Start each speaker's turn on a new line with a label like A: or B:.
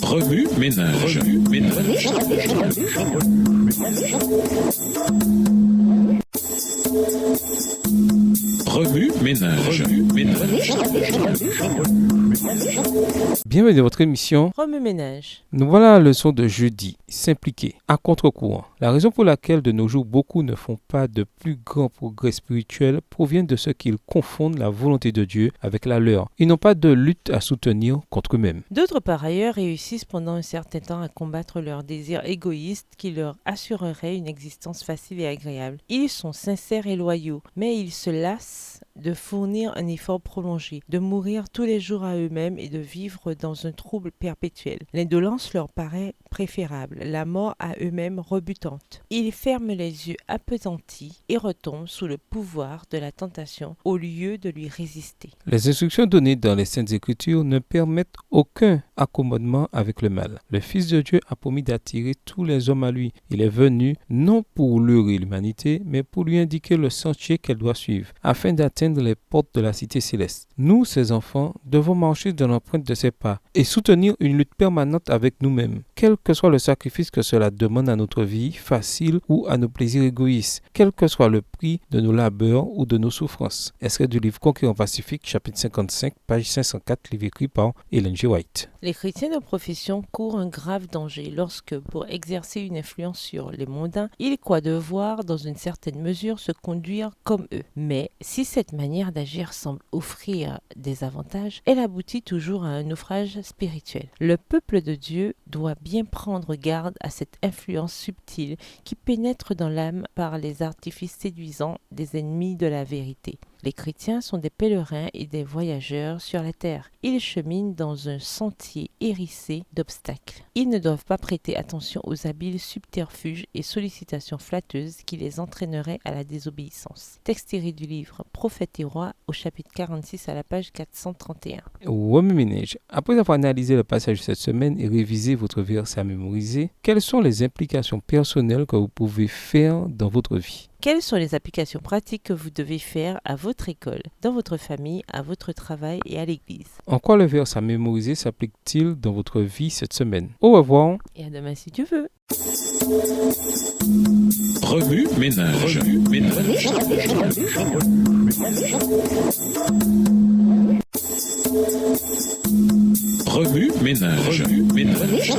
A: Remue ménage. Remue ménage.
B: Bienvenue dans votre émission
C: Remue-ménage.
B: Nous voilà à la leçon de jeudi, s'impliquer, à contre-courant. La raison pour laquelle de nos jours beaucoup ne font pas de plus grands progrès spirituels provient de ce qu'ils confondent la volonté de Dieu avec la leur. Ils n'ont pas de lutte à soutenir contre eux-mêmes.
C: D'autres, par ailleurs, réussissent pendant un certain temps à combattre leurs désirs égoïstes qui leur assureraient une existence facile et agréable. Ils sont sincères et loyaux, mais ils se lassent de fournir un effort prolongé, de mourir tous les jours à eux-mêmes et de vivre dans un trouble perpétuel. L'indolence leur paraît préférable, la mort à eux-mêmes rebutante. Ils ferment les yeux appesantis et retombent sous le pouvoir de la tentation au lieu de lui résister.
B: Les instructions données dans les Saintes Écritures ne permettent aucun accommodement avec le mal. Le Fils de Dieu a promis d'attirer tous les hommes à lui. Il est venu non pour leurrer l'humanité, mais pour lui indiquer le sentier qu'elle doit suivre, afin d'atteindre les portes de la cité céleste. Nous, ses enfants, devons marcher dans l'empreinte de ses pas et soutenir une lutte permanente avec nous-mêmes, quel que soit le sacrifice que cela demande à notre vie facile ou à nos plaisirs égoïstes, quel que soit le prix de nos labeurs ou de nos souffrances. Extrait du livre Conquérant Pacifique, chapitre 55, page 504, livre écrit par Ellen G. White.
C: Les chrétiens de profession courent un grave danger lorsque, pour exercer une influence sur les mondains, ils croient devoir, dans une certaine mesure, se conduire comme eux. Mais si cette manière d'agir semble offrir des avantages, elle aboutit toujours à un naufrage spirituel. Le peuple de Dieu doit bien prendre garde à cette influence subtile qui pénètre dans l'âme par les artifices séduisants des ennemis de la vérité. Les chrétiens sont des pèlerins et des voyageurs sur la terre. Ils cheminent dans un sentier hérissé d'obstacles. Ils ne doivent pas prêter attention aux habiles subterfuges et sollicitations flatteuses qui les entraîneraient à la désobéissance. Texte tiré du livre Prophètes et rois au chapitre 46 à la page 431.
B: Remue-ménage. Après avoir analysé le passage de cette semaine et révisé votre verset à mémoriser, quelles sont les implications personnelles que vous pouvez faire dans votre vie?
C: Quelles sont les applications pratiques que vous devez faire à votre école, dans votre famille, à votre travail et à l'église?
B: En quoi le verset à mémoriser s'applique-t-il dans votre vie cette semaine? Au revoir.
C: Et à demain si tu veux.
A: Remue ménage. Remue ménage.